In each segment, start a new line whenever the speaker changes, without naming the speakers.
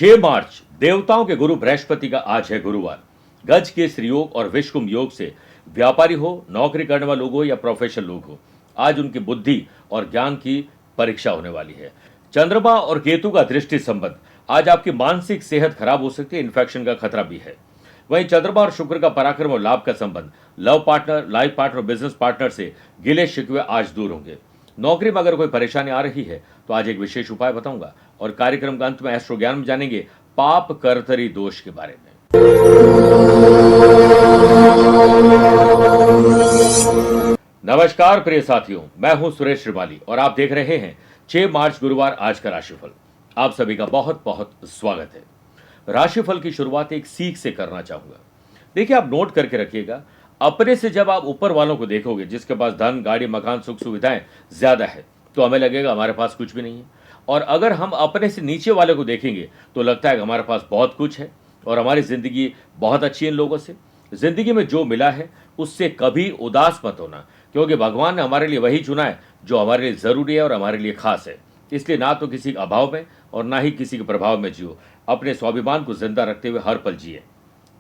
6 मार्च देवताओं के गुरु बृहस्पति का आज है गुरुवार। गज केसरी योग और विश्वकुंभ योग से व्यापारी हो, नौकरी करने वाले लोग हो या प्रोफेशनल लोग हो, आज उनकी बुद्धि और ज्ञान की परीक्षा होने वाली है। चंद्रमा और केतु का दृष्टि संबंध आज आपकी मानसिक सेहत खराब हो सकती है, इन्फेक्शन का खतरा भी है। वहीं चंद्रमा और शुक्र का पराक्रम और लाभ का संबंध love partner, life partner, business partner से गिले शिकवे आज दूर होंगे। नौकरी में अगर कोई परेशानी आ रही है तो आज एक विशेष उपाय बताऊंगा और कार्यक्रम के अंत में एस्ट्रो ज्ञान में जानेंगे पाप कर्तरी दोष के बारे में। नमस्कार प्रिय साथियों, मैं हूं सुरेश श्रीमाली और आप देख रहे हैं 6 मार्च गुरुवार आज का राशिफल। आप सभी का बहुत बहुत स्वागत है। राशिफल की शुरुआत एक सीख से करना चाहूंगा। देखिए, आप नोट करके रखिएगा, अपने से जब आप ऊपर वालों को देखोगे जिसके पास धन, गाड़ी, मकान, सुख सुविधाएं ज्यादा है, तो हमें लगेगा हमारे पास कुछ भी नहीं है। और अगर हम अपने से नीचे वाले को देखेंगे तो लगता है कि हमारे पास बहुत कुछ है और हमारी जिंदगी बहुत अच्छी है। इन लोगों से जिंदगी में जो मिला है उससे कभी उदास मत होना, क्योंकि भगवान ने हमारे लिए वही चुना है जो हमारे लिए जरूरी है और हमारे लिए खास है। इसलिए ना तो किसी के अभाव में और ना ही किसी के प्रभाव में जियो, अपने स्वाभिमान को जिंदा रखते हुए हर पल जिए।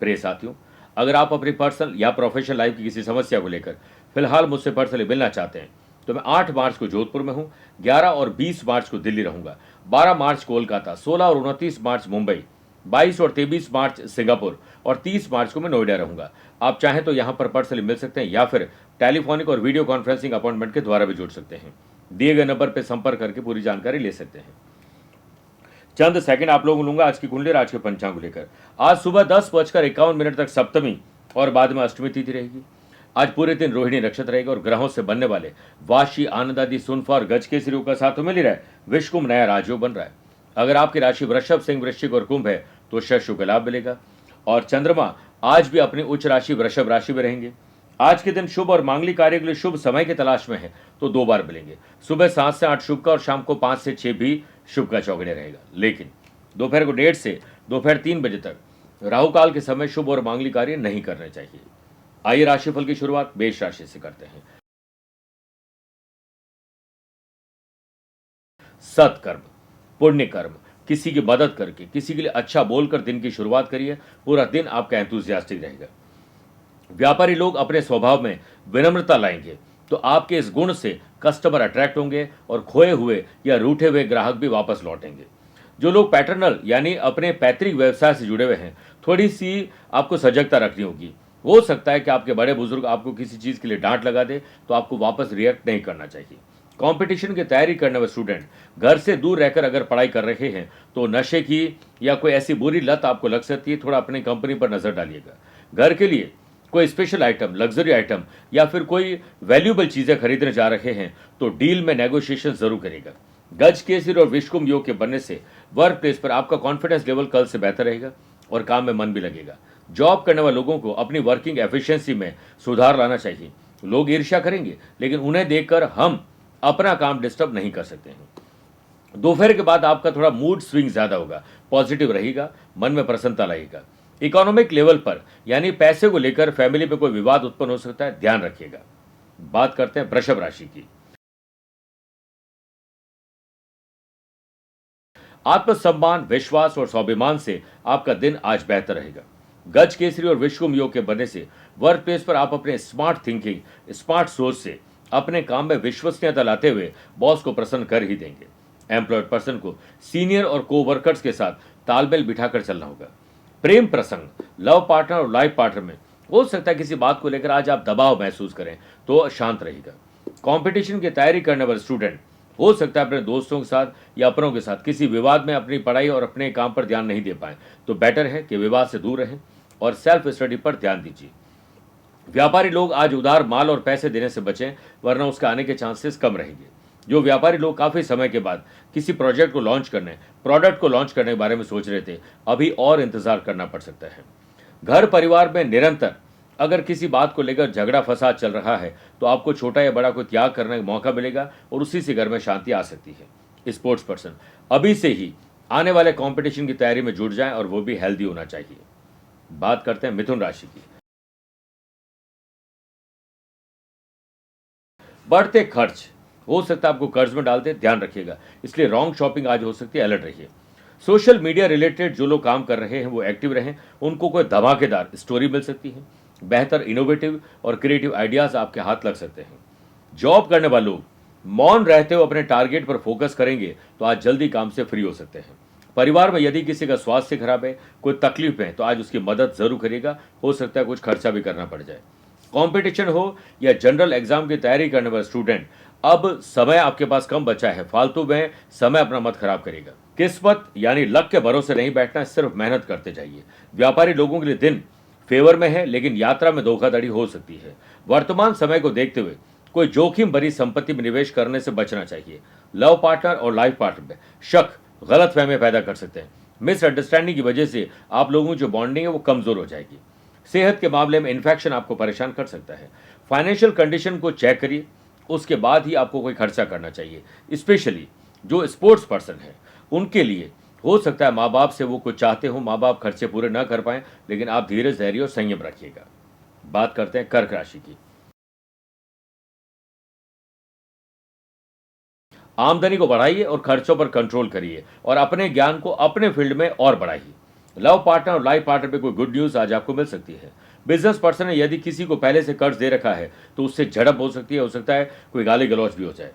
प्रिय साथियों, अगर आप अपनी पर्सनल या प्रोफेशनल लाइफ की किसी समस्या को लेकर फिलहाल मुझसे पर्सनली मिलना चाहते हैं तो मैं 8 मार्च को जोधपुर में हूं, 11 और 20 मार्च को दिल्ली रहूंगा, 12 मार्च कोलकाता, 16 और 29 मार्च मुंबई, 22 और 23 मार्च सिंगापुर और 30 मार्च को मैं नोएडा रहूंगा। आप चाहें तो यहां पर पर्सनली मिल सकते हैं या फिर टेलीफोनिक और वीडियो कॉन्फ्रेंसिंग अपॉइंटमेंट के द्वारा भी जुड़ सकते हैं। दिए गए नंबर पर संपर्क करके पूरी जानकारी ले सकते हैं। चंद सेकंड आप लोगों को लूंगा आज की कुंडली, आज के पंचांग को लेकर। आज सुबह 10:51 तक सप्तमी और बाद में अष्टमी तिथि रहेगी। आज पूरे दिन रोहिणी नक्षत्र रहेगा और ग्रहों से बनने वाले वाशी, आनंद आदि, सुनफा और गज केसरी योग का साथ तो मिल ही रहा है। विश्वकुंभ नया राजयोग बन रहा है। अगर आपकी राशि वृषभ, सिंह, वृश्चिक और कुंभ है तो शश का लाभ मिलेगा। और चंद्रमा आज भी अपनी उच्च राशि वृषभ राशि में रहेंगे। आज के दिन शुभ और मांगलिक कार्य के लिए शुभ समय की तलाश में है तो 2 बार मिलेंगे। सुबह 7 से 8 शुभ का और शाम को 5 से 6 भी शुभ का चौगड़े रहेगा। लेकिन दोपहर को 1:30 से दोपहर 3 बजे तक राहु काल के समय शुभ और मांगलिक कार्य नहीं करने चाहिए। आइए राशिफल की शुरुआत मेष राशि से करते हैं। सत्कर्म, पुण्य कर्म, किसी की मदद करके, किसी के लिए अच्छा बोलकर दिन की शुरुआत करिए। पूरा दिन आपका एंथुसियास्टिक रहेगा। व्यापारी लोग अपने स्वभाव में विनम्रता लाएंगे तो आपके इस गुण से कस्टमर अट्रैक्ट होंगे और खोए हुए या रूठे हुए ग्राहक भी वापस लौटेंगे। जो लोग पैटर्नल यानी अपने पैतृक व्यवसाय से जुड़े हुए हैं, थोड़ी सी आपको सजगता रखनी होगी। हो सकता है कि आपके बड़े बुजुर्ग आपको किसी चीज के लिए डांट लगा दे तो आपको वापस रिएक्ट नहीं करना चाहिए। कंपटीशन की तैयारी करने वाले स्टूडेंट घर से दूर रहकर अगर पढ़ाई कर रहे हैं तो नशे की या कोई ऐसी बुरी लत आपको लग सकती है, थोड़ा अपनी कंपनी पर नजर डालिएगा। घर के लिए कोई स्पेशल आइटम, लग्जरी आइटम या फिर कोई वैल्यूएबल चीजें खरीदने जा रहे हैं तो डील में नेगोशिएशन जरूर करेगा। गज केसरी और विश्वकुंभ योग के बनने से वर्क प्लेस पर आपका कॉन्फिडेंस लेवल कल से बेहतर रहेगा और काम में मन भी लगेगा। जॉब करने वाले लोगों को अपनी वर्किंग एफिशिएंसी में सुधार लाना चाहिए। लोग ईर्ष्या करेंगे लेकिन उन्हें देखकर हम अपना काम डिस्टर्ब नहीं कर सकते हैं। दोपहर के बाद आपका थोड़ा मूड स्विंग ज्यादा होगा, पॉजिटिव रहेगा, मन में प्रसन्नता लाएगा। इकोनॉमिक लेवल पर यानी पैसे को लेकर फैमिली में कोई विवाद उत्पन्न हो सकता है, ध्यान रखिएगा। बात करते हैं वृषभ राशि की। आत्मसम्मान, विश्वास और स्वाभिमान से आपका दिन आज बेहतर रहेगा। गज केसरी और विश्वकुंभ योग के बनने से वर्क प्लेस पर आप अपने स्मार्ट थिंकिंग, स्मार्ट सोच से अपने काम में विश्वसनीयता लाते हुए बॉस को प्रसन्न कर ही देंगे। एम्प्लॉयड पर्सन को सीनियर और को वर्कर्स के साथ तालमेल बिठाकर चलना होगा। प्रेम प्रसंग, लव पार्टनर और लाइफ पार्टनर में हो सकता है किसी बात को लेकर आज आप दबाव महसूस करें तो शांत रहेगा। कंपटीशन की तैयारी करने वाले स्टूडेंट हो सकता है अपने दोस्तों के साथ या अपनों के साथ किसी विवाद में अपनी पढ़ाई और अपने काम पर ध्यान नहीं दे पाए, तो बेटर है कि विवाद से दूर रहें और सेल्फ स्टडी पर ध्यान दीजिए। व्यापारी लोग आज उधार माल और पैसे देने से बचें, वरना उसके आने के चांसेस कम रहेंगे। जो व्यापारी लोग काफी समय के बाद किसी प्रोडक्ट को लॉन्च करने के बारे में सोच रहे थे, अभी और इंतजार करना पड़ सकता है। घर परिवार में निरंतर अगर किसी बात को लेकर झगड़ा फसाद चल रहा है तो आपको छोटा या बड़ा कोई त्याग करने का मौका मिलेगा और उसी से घर में शांति आ सकती है। स्पोर्ट्स पर्सन अभी से ही आने वाले कंपटीशन की तैयारी में जुट जाएं और वो भी हेल्दी होना चाहिए। बात करते हैं मिथुन राशि की। बढ़ते खर्च हो सकता है आपको कर्ज में डालते, ध्यान रखिएगा। इसलिए रॉन्ग शॉपिंग आज हो सकती है, अलर्ट रहिए। सोशल मीडिया रिलेटेड जो लोग काम कर रहे हैं वो एक्टिव रहें, उनको कोई धमाकेदार स्टोरी मिल सकती है, बेहतर इनोवेटिव और क्रिएटिव आइडियाज आपके हाथ लग सकते हैं। जॉब करने वाले लोग मौन रहते हुए अपने टारगेट पर फोकस करेंगे तो आज जल्दी काम से फ्री हो सकते हैं। परिवार में यदि किसी का स्वास्थ्य खराब है, कोई तकलीफ है, तो आज उसकी मदद जरूर करेगा, हो सकता है कुछ खर्चा भी करना पड़ जाए। कंपटीशन हो या जनरल एग्जाम की तैयारी करने वाले स्टूडेंट, अब समय आपके पास कम बचा है, फालतू में समय अपना मत खराब करेगा। किस्मत यानी लक के भरोसे नहीं बैठना, सिर्फ मेहनत करते जाइए। व्यापारी लोगों के लिए दिन फेवर में है, लेकिन यात्रा में धोखाधड़ी हो सकती है। वर्तमान समय को देखते हुए कोई जोखिम भरी संपत्ति में निवेश करने से बचना चाहिए। लव पार्टनर और लाइफ पार्टनर में शक, गलतफहमी पैदा कर सकते हैं। मिसअंडरस्टैंडिंग की वजह से आप लोगों की जो बॉन्डिंग है वो कमजोर हो जाएगी। सेहत के मामले में इन्फेक्शन आपको परेशान कर सकता है। फाइनेंशियल कंडीशन को चेक करिए, उसके बाद ही आपको कोई खर्चा करना चाहिए। स्पेशली जो स्पोर्ट्स पर्सन है उनके लिए हो सकता है माँ बाप से वो कुछ चाहते हो, माँ बाप खर्चे पूरे ना कर पाए, लेकिन आप धीरज, धैर्य और संयम रखिएगा। बात करते हैं कर्क राशि की। आमदनी को बढ़ाइए और खर्चों पर कंट्रोल करिए और अपने ज्ञान को अपने फील्ड में और बढ़ाइए। लव पार्टनर और लाइफ पार्टनर पे कोई गुड न्यूज आज आपको मिल सकती है। बिजनेस पर्सन ने यदि किसी को पहले से कर्ज दे रखा है तो उससे झड़प हो सकती है, हो सकता है कोई गाली गलौज भी हो जाए।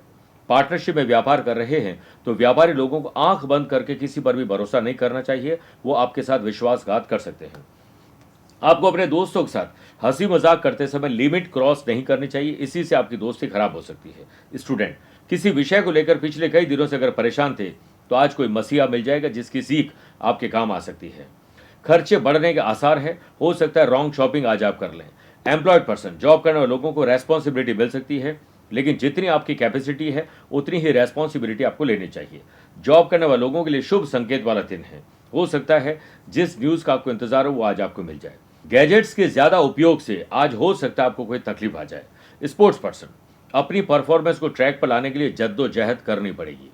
पार्टनरशिप में व्यापार कर रहे हैं तो व्यापारी लोगों को आंख बंद करके किसी पर भी भरोसा नहीं करना चाहिए, वो आपके साथ विश्वासघात कर सकते हैं। आपको अपने दोस्तों के साथ हंसी मजाक करते समय लिमिट क्रॉस नहीं करनी चाहिए, इसी से आपकी दोस्ती खराब हो सकती है। स्टूडेंट किसी विषय को लेकर पिछले कई दिनों से अगर परेशान थे तो आज कोई मसीहा मिल जाएगा जिसकी सीख आपके काम आ सकती है। खर्चे बढ़ने के आसार है, हो सकता है रॉन्ग शॉपिंग आज आप कर लें। एम्प्लॉयड पर्सन, जॉब करने वाले लोगों को रेस्पॉन्सिबिलिटी मिल सकती है, लेकिन जितनी आपकी कैपेसिटी है उतनी ही रेस्पॉन्सिबिलिटी आपको लेनी चाहिए। जॉब करने वाले लोगों के लिए शुभ संकेत वाला दिन है, हो सकता है जिस न्यूज का आपको इंतजार हो वो आज आपको मिल जाए। गैजेट्स के ज्यादा उपयोग से आज हो सकता है आपको कोई तकलीफ आ जाए। स्पोर्ट्स पर्सन, अपनी परफॉर्मेंस को ट्रैक पर लाने के लिए जद्दोजहद करनी पड़ेगी।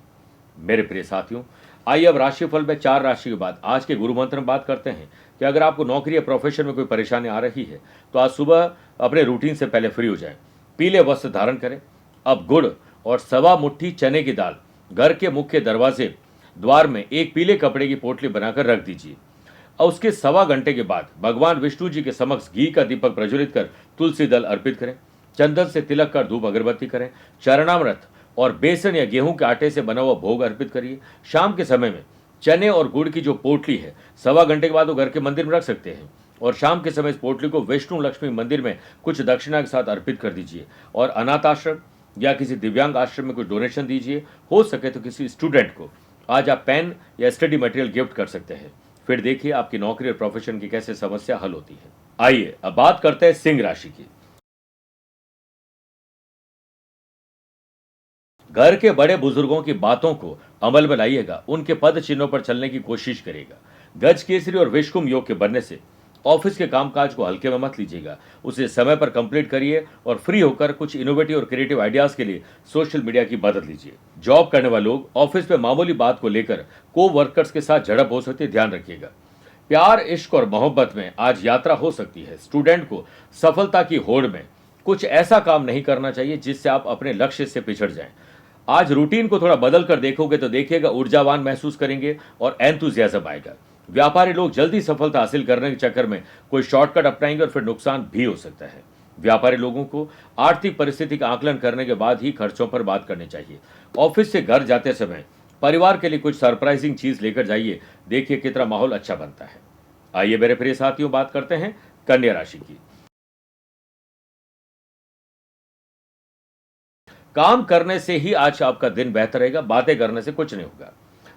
मेरे प्रिय साथियों, आइए अब राशिफल में 4 राशि के बाद आज के गुरु मंत्र में बात करते हैं कि अगर आपको नौकरी या प्रोफेशन में कोई परेशानी आ रही है तो आज सुबह अपने रूटीन से पहले फ्री हो जाएं। पीले वस्त्र धारण करें। अब गुड़ और सवा मुट्ठी चने की दाल घर के मुख्य दरवाजे द्वार में एक पीले कपड़े की पोटली बनाकर रख दीजिए और उसके सवा घंटे के बाद भगवान विष्णु जी के समक्ष घी का दीपक प्रज्वलित कर तुलसी दल अर्पित करें। चंदन से तिलक कर धूप अगरबत्ती करें। चरणामृत और बेसन या गेहूं के आटे से बना हुआ भोग अर्पित करिए। शाम के समय में चने और गुड़ की जो पोटली है सवा घंटे के बाद वो घर के मंदिर में रख सकते हैं और शाम के समय इस पोटली को विष्णु लक्ष्मी मंदिर में कुछ दक्षिणा के साथ अर्पित कर दीजिए और अनाथ आश्रम या किसी दिव्यांग आश्रम में कोई डोनेशन दीजिए। हो सके तो किसी स्टूडेंट को आज आप पेन या स्टडी मटेरियल गिफ्ट कर सकते हैं। फिर देखिए आपकी नौकरी और प्रोफेशन की कैसे समस्या हल होती है। आइए अब बात करते हैं सिंह राशि की। घर के बड़े बुजुर्गों की बातों को अमल में लाइएगा, उनके पद चिन्हों पर चलने की कोशिश करेगा। गज केसरी और विषकुंभ योग के बनने से ऑफिस के कामकाज को हल्के में मत लीजिएगा, उसे समय पर कंप्लीट करिए और फ्री होकर कुछ इनोवेटिव और क्रिएटिव आइडियाज के लिए सोशल मीडिया की मदद लीजिए। जॉब करने वाले लोग ऑफिस में मामूली बात को लेकर को वर्कर्स के साथ झड़प हो सकती है, ध्यान रखिएगा। प्यार, इश्क और मोहब्बत में आज यात्रा हो सकती है। स्टूडेंट को सफलता की होड़ में कुछ ऐसा काम नहीं करना चाहिए जिससे आप अपने लक्ष्य से पिछड़ जाएं। आज रूटीन को थोड़ा बदल कर देखोगे तो देखिएगा ऊर्जावान महसूस करेंगे और एंथुजियाज्म आएगा। व्यापारी लोग जल्दी सफलता हासिल करने के चक्कर में कोई शॉर्टकट अपनाएंगे और फिर नुकसान भी हो सकता है। व्यापारी लोगों को आर्थिक परिस्थिति का आकलन करने के बाद ही खर्चों पर बात करनी चाहिए। ऑफिस से घर जाते समय परिवार के लिए कुछ सरप्राइजिंग चीज लेकर जाइए, देखिए कितना माहौल अच्छा बनता है। आइए मेरे प्रिय साथियों, बात करते हैं कन्या राशि की। काम करने से ही आज आपका दिन बेहतर रहेगा, बातें करने से कुछ नहीं होगा।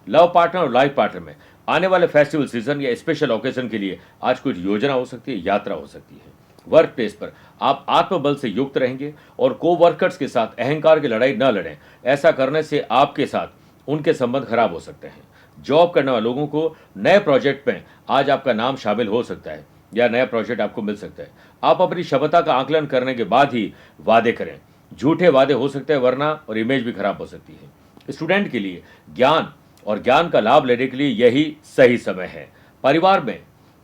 लव पार्टनर और लाइफ पार्टनर में आने वाले फेस्टिवल सीजन या स्पेशल ओकेजन के लिए आज कुछ योजना हो सकती है, यात्रा हो सकती है। वर्क प्लेस पर आप आत्मबल से युक्त रहेंगे और को वर्कर्स के साथ अहंकार की लड़ाई न लड़ें, ऐसा करने से आपके साथ उनके संबंध खराब हो सकते हैं। जॉब करने वाले लोगों को नए प्रोजेक्ट में आज आपका नाम शामिल हो सकता है या नया प्रोजेक्ट आपको मिल सकता है। आप अपनी क्षमता का आकलन करने के बाद ही वादे करें, झूठे वादे हो सकते हैं वरना और इमेज भी खराब हो सकती है। स्टूडेंट के लिए ज्ञान और ज्ञान का लाभ लेने के लिए यही सही समय है। परिवार में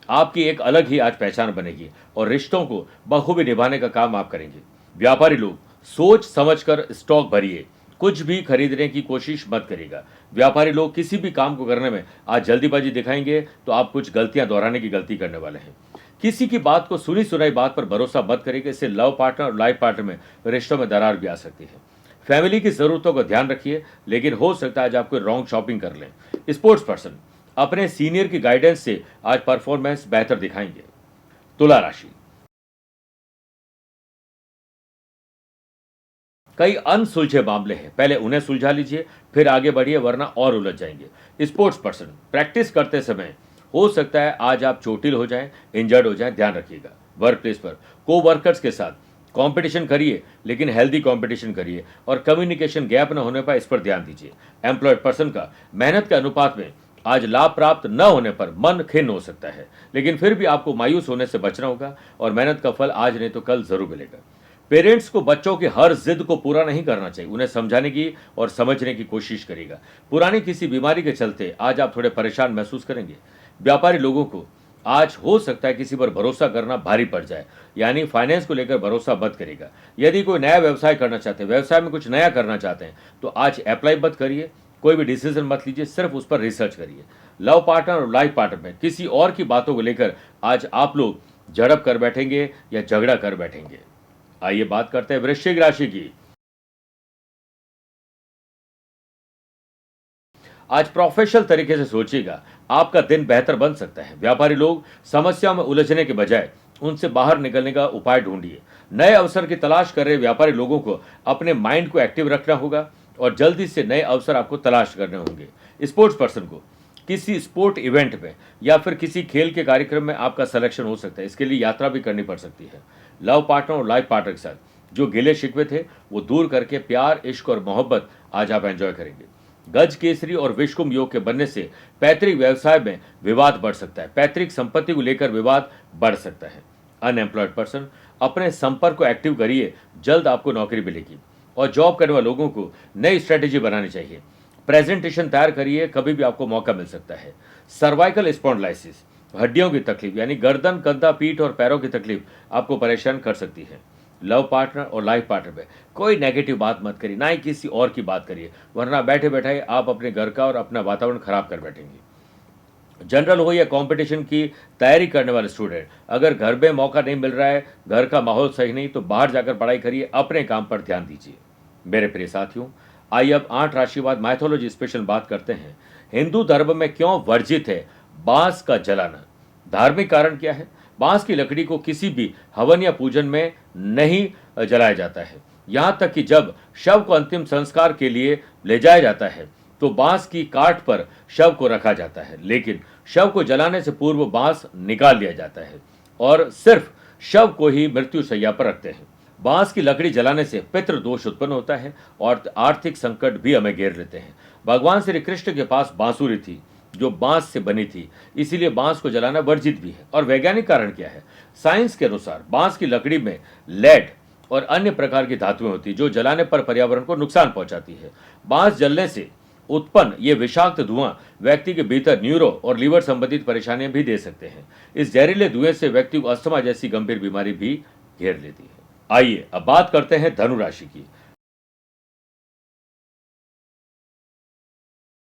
आपकी एक अलग ही आज पहचान बनेगी और रिश्तों को बखूबी निभाने का काम आप करेंगे। व्यापारी लोग सोच समझकर स्टॉक भरिए, कुछ भी खरीदने की कोशिश मत करिएगा। व्यापारी लोग किसी भी काम को करने में आज जल्दीबाजी दिखाएंगे तो आप कुछ गलतियां दोहराने की गलती करने वाले हैं। किसी की बात को सुनी सुनाई बात पर भरोसा मत करिएगा, इससे लव पार्टनर और लाइफ पार्टनर में रिश्तों में दरार भी आ सकती है। फैमिली की जरूरतों का ध्यान रखिए, लेकिन हो सकता है आज आप कोई रॉन्ग शॉपिंग कर लें। स्पोर्ट्स पर्सन अपने सीनियर की गाइडेंस से आज परफॉर्मेंस बेहतर दिखाएंगे। तुला राशि, कई अनसुलझे मामले हैं, पहले उन्हें सुलझा लीजिए, फिर आगे बढ़िए, वरना और उलझ जाएंगे। स्पोर्ट्स पर्सन प्रैक्टिस करते समय हो सकता है आज आप चोटिल हो जाएं, इंजर्ड हो जाएं, ध्यान रखिएगा। वर्क प्लेस पर को वर्कर्स के साथ कंपटीशन करिए, लेकिन हेल्दी कंपटीशन करिए और कम्युनिकेशन गैप न होने पर इस पर ध्यान दीजिए। एम्प्लॉयड पर्सन का मेहनत के अनुपात में आज लाभ प्राप्त न होने पर मन खिन्न हो सकता है, लेकिन फिर भी आपको मायूस होने से बचना होगा और मेहनत का फल आज नहीं तो कल जरूर मिलेगा। पेरेंट्स को बच्चों की हर जिद को पूरा नहीं करना चाहिए, उन्हें समझाने की और समझने की कोशिश करिएगा। पुरानी किसी बीमारी के चलते आज आप थोड़े परेशान महसूस करेंगे। व्यापारी लोगों को आज हो सकता है किसी पर भरोसा करना भारी पड़ जाए, यानी फाइनेंस को लेकर भरोसा मत करिएगा। यदि कोई नया व्यवसाय करना चाहते हैं, व्यवसाय में कुछ नया करना चाहते हैं, तो आज अप्लाई मत करिए, कोई भी डिसीजन मत लीजिए, सिर्फ उस पर रिसर्च करिए। लव पार्टनर और लाइफ पार्टनर में किसी और की बातों को लेकर आज आप लोग झड़प कर बैठेंगे या झगड़ा कर बैठेंगे। आइए बात करते हैं वृश्चिक राशि की। आज प्रोफेशनल तरीके से सोचिएगा, आपका दिन बेहतर बन सकता है। व्यापारी लोग समस्या में उलझने के बजाय उनसे बाहर निकलने का उपाय ढूंढिए। नए अवसर की तलाश कर रहे व्यापारी लोगों को अपने माइंड को एक्टिव रखना होगा और जल्दी से नए अवसर आपको तलाश करने होंगे। स्पोर्ट्स पर्सन को किसी स्पोर्ट इवेंट में या फिर किसी खेल के कार्यक्रम में आपका सिलेक्शन हो सकता है, इसके लिए यात्रा भी करनी पड़ सकती है। लव पार्टनर और लाइफ पार्टनर के साथ जो गिले शिकवे थे वो दूर करके प्यार, इश्क और मोहब्बत आज आप एंजॉय करेंगे। गज केसरी और विषकुंभ योग के बनने से पैतृक व्यवसाय में विवाद बढ़ सकता है, पैतृक संपत्ति को लेकर विवाद बढ़ सकता है। अनएम्प्लॉयड पर्सन अपने संपर्क को एक्टिव करिए, जल्द आपको नौकरी मिलेगी। और जॉब करने वाले लोगों को नई स्ट्रेटेजी बनानी चाहिए, प्रेजेंटेशन तैयार करिए, कभी भी आपको मौका मिल सकता है। सर्वाइकल स्पॉन्डिलाइसिस, हड्डियों की तकलीफ यानी गर्दन, कंधा, पीठ और पैरों की तकलीफ आपको परेशान कर सकती है। लव पार्टनर और लाइफ पार्टनर में कोई नेगेटिव बात मत करिए, ना ही किसी और की बात करिए, वरना बैठे बैठे आप अपने घर का और अपना वातावरण खराब कर बैठेंगे। जनरल हो या कंपटीशन की तैयारी करने वाले स्टूडेंट, अगर घर में मौका नहीं मिल रहा है, घर का माहौल सही नहीं, तो बाहर जाकर पढ़ाई करिए, अपने काम पर ध्यान दीजिए। मेरे प्रिय साथियों, आइए अब 8 राशि बाद माइथोलॉजी स्पेशल बात करते हैं। हिंदू धर्म में क्यों वर्जित है बांस का जलाना? धार्मिक कारण क्या है? बांस की लकड़ी को किसी भी हवन या पूजन में नहीं जलाया जाता है। यहां तक कि जब शव को अंतिम संस्कार के लिए ले जाया जाता है तो बांस की काट पर शव को रखा जाता है, लेकिन शव को जलाने से पूर्व बांस निकाल लिया जाता है और सिर्फ शव को ही मृत्यु शैया पर रखते हैं। बांस की लकड़ी जलाने से पितृ दोष उत्पन्न होता है और आर्थिक संकट भी हमें घेर लेते हैं। भगवान श्री कृष्ण के पास बांसुरी थी जो बांस से बनी थी, इसीलिए बांस को जलाना वर्जित भी है। और वैज्ञानिक कारण क्या है? साइंस के अनुसार बांस की लकड़ी में लेड और अन्य प्रकार की धातुएं होती है जो जलाने पर पर्यावरण को नुकसान पहुंचाती है। बांस जलने से उत्पन्न ये विषाक्त धुआं व्यक्ति के भीतर न्यूरो और लीवर संबंधित परेशानियां भी दे सकते हैं। इस जहरीले धुएं से व्यक्ति को अस्थमा जैसी गंभीर बीमारी भी घेर लेती है। आइए अब बात करते हैं धनु राशि की।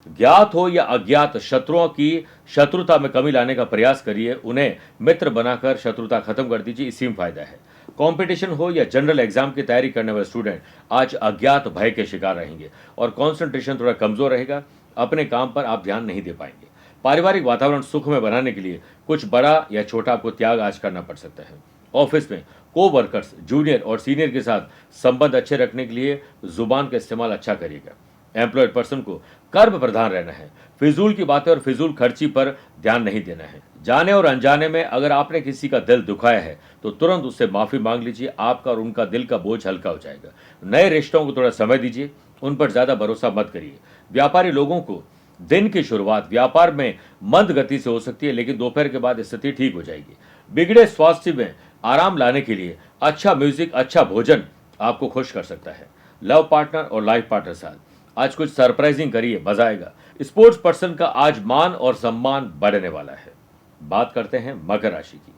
ज्ञात हो या अज्ञात शत्रुओं की शत्रुता में कमी लाने का प्रयास करिए, उन्हें मित्र बनाकर शत्रुता खत्म कर दीजिए, इसी में फायदा है। कंपटीशन हो या जनरल एग्जाम की तैयारी करने वाले स्टूडेंट आज अज्ञात भय के शिकार रहेंगे और कंसंट्रेशन थोड़ा कमजोर रहेगा, अपने काम पर आप ध्यान नहीं दे पाएंगे। पारिवारिक वातावरण सुखमय बनाने के लिए कुछ बड़ा या छोटा आपको त्याग आज करना पड़ सकता है। ऑफिस में को वर्कर्स, जूनियर और सीनियर के साथ संबंध अच्छे रखने के लिए जुबान का इस्तेमाल अच्छा करिएगा। एम्प्लॉयड पर्सन को कर्म प्रधान रहना है, फिजूल की बातें और फिजूल खर्ची पर ध्यान नहीं देना है। जाने और अनजाने में अगर आपने किसी का दिल दुखाया है तो तुरंत उससे माफी मांग लीजिए, आपका और उनका दिल का बोझ हल्का हो जाएगा। नए रिश्तों को थोड़ा समय दीजिए, उन पर ज्यादा भरोसा मत करिए। व्यापारी लोगों को दिन की शुरुआत व्यापार में मंद गति से हो सकती है, लेकिन दोपहर के बाद स्थिति ठीक हो जाएगी। बिगड़े स्वास्थ्य में आराम लाने के लिए अच्छा म्यूजिक, अच्छा भोजन आपको खुश कर सकता है। लव पार्टनर और लाइफ पार्टनर साथ आज कुछ सरप्राइजिंग करिए, मजा आएगा। स्पोर्ट्स पर्सन का आज मान और सम्मान बढ़ने वाला है। बात करते हैं मकर राशि की।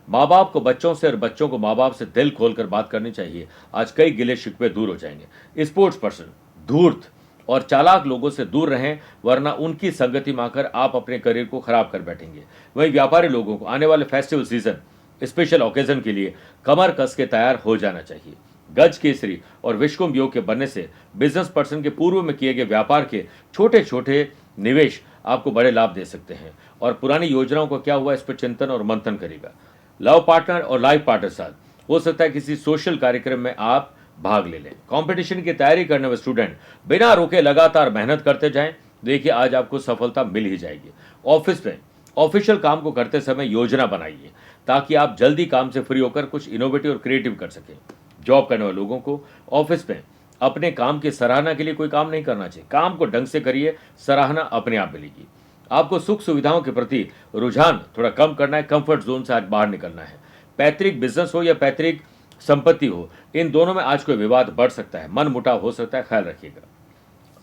माँ बाप को बच्चों से और बच्चों को माँ बाप से दिल खोलकर बात करनी चाहिए। आज कई गिले शिकवे दूर हो जाएंगे। स्पोर्ट्स पर्सन, धूर्त और चालाक लोगों से दूर रहें, वरना उनकी संगति में आकर आप अपने करियर को खराब कर बैठेंगे। वहीं व्यापारी लोगों को आने वाले फेस्टिवल सीजन, स्पेशल ओकेजन के लिए कमर कस के तैयार हो जाना चाहिए। गज केसरी और विश्वकुंभ योग के बनने से बिजनेस पर्सन के पूर्व में किए गए व्यापार के छोटे छोटे निवेश आपको बड़े लाभ दे सकते हैं और पुरानी योजनाओं को क्या हुआ इस पर चिंतन और मंथन करेगा। लव पार्टनर और लाइफ पार्टनर साथ हो सकता है किसी सोशल कार्यक्रम में आप भाग ले लें। कंपटीशन की तैयारी करने वाले स्टूडेंट बिना रुके लगातार मेहनत करते जाएं, देखिए आज आपको सफलता मिल ही जाएगी। ऑफिस में ऑफिशियल काम को करते समय योजना बनाइए ताकि आप जल्दी काम से फ्री होकर कुछ इनोवेटिव और क्रिएटिव कर सकें। जॉब करने वाले लोगों को ऑफिस में अपने काम की सराहना के लिए कोई काम नहीं करना चाहिए। काम को ढंग से करिए, सराहना अपने आप मिलेगी। आपको सुख सुविधाओं के प्रति रुझान थोड़ा कम करना है, कंफर्ट जोन से आज बाहर निकलना है। पैतृक बिजनेस हो या पैतृक संपत्ति हो, इन दोनों में आज कोई विवाद बढ़ सकता है, मन मुटाव हो सकता है, ख्याल रखिएगा।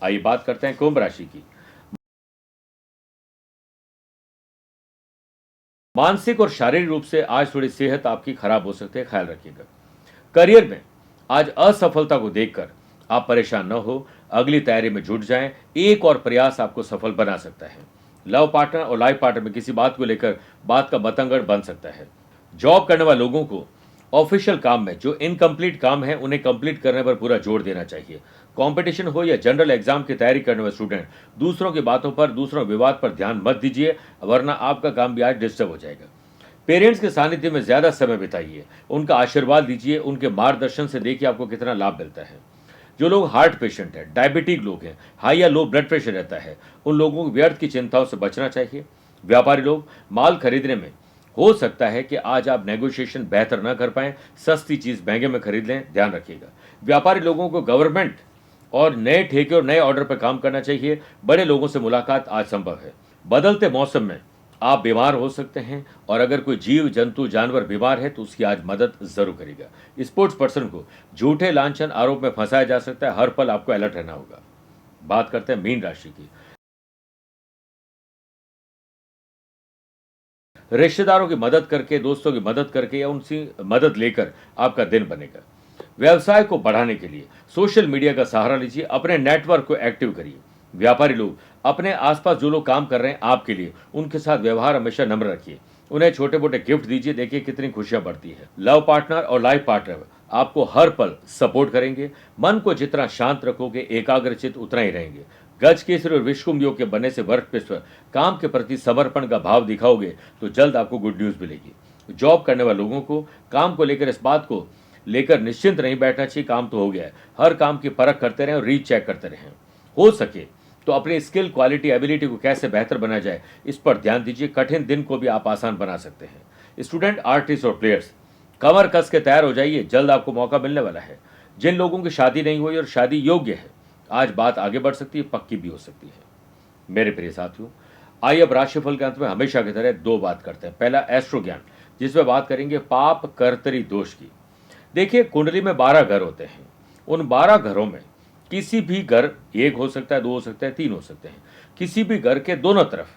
आइए बात करते हैं कुंभ राशि की। मानसिक और शारीरिक रूप से आज थोड़ी सेहत आपकी खराब हो सकती है, ख्याल रखिएगा। करियर में आज असफलता को देखकर आप परेशान न हो, अगली तैयारी में जुट जाएं, एक और प्रयास आपको सफल बना सकता है। लव पार्टनर और लाइफ पार्टनर में किसी बात को लेकर बात का बतंगड़ बन सकता है। जॉब करने वाले लोगों को ऑफिशियल काम में जो इनकम्प्लीट काम है उन्हें कंप्लीट करने पर पूरा जोर देना चाहिए। कंपटीशन हो या जनरल एग्जाम की तैयारी करने वाले स्टूडेंट दूसरों की बातों पर, दूसरों विवाद पर ध्यान मत दीजिए, वरना आपका काम भी आज डिस्टर्ब हो जाएगा। पेरेंट्स के सानिध्य में ज्यादा समय बिताइए, उनका आशीर्वाद लीजिए, उनके मार्गदर्शन से देखिए आपको कितना लाभ मिलता है। जो लोग हार्ट पेशेंट है, डायबिटिक लोग हैं, हाई या लो ब्लड प्रेशर रहता है, उन लोगों को व्यर्थ की चिंताओं से बचना चाहिए। व्यापारी लोग माल खरीदने में हो सकता है कि आज आप नेगोशिएशन बेहतर न कर पाएं, सस्ती चीज महंगे में खरीद लें, ध्यान रखिएगा। व्यापारी लोगों को गवर्नमेंट और नए ठेके और नए ऑर्डर पर काम करना चाहिए। बड़े लोगों से मुलाकात आज संभव है। बदलते मौसम में आप बीमार हो सकते हैं और अगर कोई जीव जंतु जानवर बीमार है तो उसकी आज मदद जरूर करेगा। स्पोर्ट्स पर्सन को झूठे लांछन आरोप में फंसाया जा सकता है, हर पल आपको अलर्ट रहना होगा। बात करते हैं मीन राशि की। रिश्तेदारों की मदद करके, दोस्तों की मदद करके या उनसे मदद लेकर आपका दिन बनेगा। व्यवसाय को बढ़ाने के लिए सोशल मीडिया का सहारा लीजिए, अपने नेटवर्क को एक्टिव करिए। व्यापारी लोग अपने आसपास जो लोग काम कर रहे हैं आपके लिए, उनके साथ व्यवहार हमेशा नम्र रखिए, उन्हें छोटे मोटे गिफ्ट दीजिए, देखिए कितनी खुशियां बढ़ती है। लव पार्टनर और लाइफ पार्टनर आपको हर पल सपोर्ट करेंगे। मन को जितना शांत रखोगे, एकाग्रचित उतना ही रहेंगे। गज केसरी और विश्वकुंभ योग के बनने से वर्क प्लेस पर काम के प्रति समर्पण का भाव दिखाओगे तो जल्द आपको गुड न्यूज मिलेगी। जॉब करने वाले लोगों को काम को लेकर इस बात को लेकर निश्चिंत नहीं बैठना चाहिए, काम तो हो गया है। हर काम की परख करते रहें और रीचेक करते रहें। हो सके तो अपनी स्किल, क्वालिटी, एबिलिटी को कैसे बेहतर बनाया जाए, इस पर ध्यान दीजिए। कठिन दिन को भी आप आसान बना सकते हैं। स्टूडेंट, आर्टिस्ट और प्लेयर्स कमर कस के तैयार हो जाइए, जल्द आपको मौका मिलने वाला है। जिन लोगों की शादी नहीं हुई और शादी योग्य है, आज बात आगे बढ़ सकती है, पक्की भी हो सकती है। मेरे प्रिय साथियों, आइए अब राशिफल के अंत में हमेशा की तरह दो बात करते हैं। पहला एस्ट्रो ज्ञान, जिसमें बात करेंगे पाप कर्तरी दोष की। देखिए, कुंडली में 12 घर होते हैं। उन 12 घरों में किसी भी घर, एक हो सकता है, दो हो सकता है, तीन हो सकते हैं, किसी भी घर के दोनों तरफ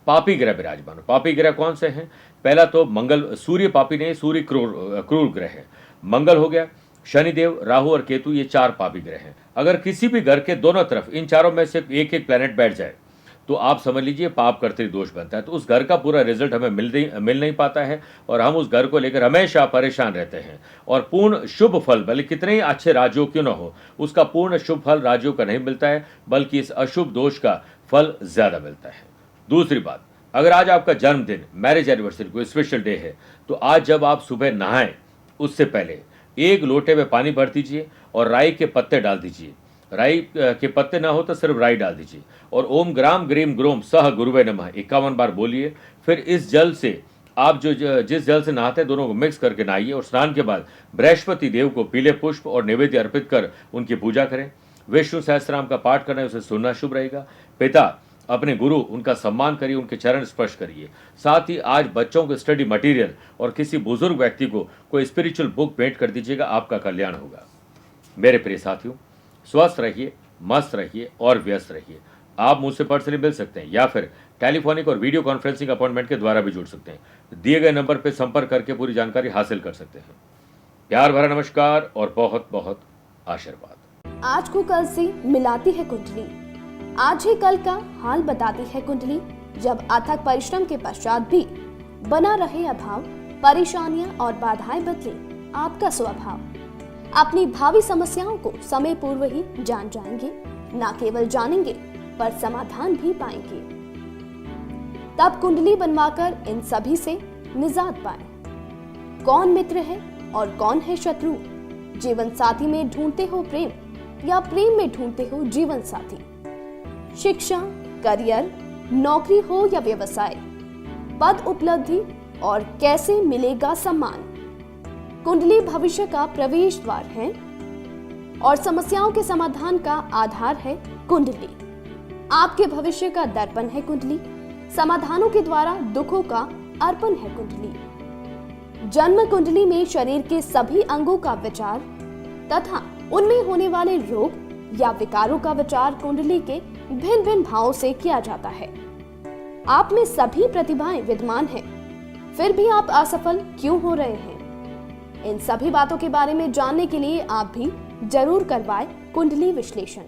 पापी ग्रह विराजमान हो। पापी ग्रह कौन से हैं? पहला तो मंगल, सूर्य पापी नहीं, सूर्य क्रूर ग्रह है। मंगल हो गया, शनिदेव, राहु और केतु, ये 4 पापी ग्रह हैं। अगर किसी भी घर के दोनों तरफ इन चारों में से एक एक प्लैनेट बैठ जाए तो आप समझ लीजिए पाप कर्तरी दोष बनता है। तो उस घर का पूरा रिजल्ट हमें मिल नहीं पाता है और हम उस घर को लेकर हमेशा परेशान रहते हैं। और पूर्ण शुभ फल, भले कितने ही अच्छे राजयोग क्यों न हो, उसका पूर्ण शुभ फल राजयोग का नहीं मिलता है, बल्कि इस अशुभ दोष का फल ज्यादा मिलता है। दूसरी बात, अगर आज आपका जन्मदिन, मैरिज एनिवर्सरी, कोई स्पेशल डे है, तो आज जब आप सुबह नहाएं उससे पहले एक लोटे में पानी भर दीजिए और राई के पत्ते डाल दीजिए। राई के पत्ते ना हो तो सिर्फ राई डाल दीजिए और ओम ग्राम ग्रीम ग्रोम सह गुरुवे नमः 51 बार बोलिए। फिर इस जल से आप जिस जल से नहाते हैं दोनों को मिक्स करके नहाइए और स्नान के बाद बृहस्पति देव को पीले पुष्प और नैवेद्य अर्पित कर उनकी पूजा करें। विष्णु सहस्त्रनाम का पाठ करना है, उसे सुनना शुभ रहेगा। पिता, अपने गुरु, उनका सम्मान करिए, उनके चरण स्पर्श करिए। साथ ही आज बच्चों को स्टडी मटेरियल और किसी बुजुर्ग व्यक्ति को कोई स्पिरिचुअल बुक भेंट कर दीजिएगा, आपका कल्याण होगा। मेरे प्रिय साथियों, स्वस्थ रहिए, मस्त रहिए और व्यस्त रहिए। आप मुझसे पर्सनली मिल सकते हैं या फिर टेलीफोनिक और वीडियो कॉन्फ्रेंसिंग अपॉइंटमेंट के द्वारा भी जुड़ सकते हैं। दिए गए नंबर पर संपर्क करके पूरी जानकारी हासिल कर सकते हैं। प्यार भरा नमस्कार और बहुत बहुत आशीर्वाद।
आज को कल से मिलाती है कुंडली, आज ही कल का हाल बताती है कुंडली। जब अथक परिश्रम के पश्चात भी बना रहे अभाव, परेशानियां और बाधाएं बदले आपका स्वभाव, अपनी भावी समस्याओं को समय पूर्व ही जान जाएंगे, न केवल जानेंगे पर समाधान भी पाएंगे। तब कुंडली बनवाकर इन सभी से निजात पाए। कौन मित्र है और कौन है शत्रु, जीवन साथी में ढूंढते हो प्रेम या प्रेम में ढूंढते हो जीवन साथी, शिक्षा, करियर, नौकरी हो या व्यवसाय, पद उपलब्धि और कैसे मिलेगा सम्मान। कुंडली भविष्य का प्रवेश द्वार है और समस्याओं के समाधान का आधार है कुंडली। आपके भविष्य का दर्पण है कुंडली, समाधानों के द्वारा दुखों का अर्पण है कुंडली। जन्म कुंडली में शरीर के सभी अंगों का विचार तथा उनमें होने वाले रोग या विकारों का विचार कुंडली के भिन्न भिन्न भावों से किया जाता है। आप में सभी प्रतिभाएं विद्यमान हैं, फिर भी आप असफल क्यों हो रहे हैं? इन सभी बातों के बारे में जानने के लिए आप भी जरूर करवाएं कुंडली विश्लेषण।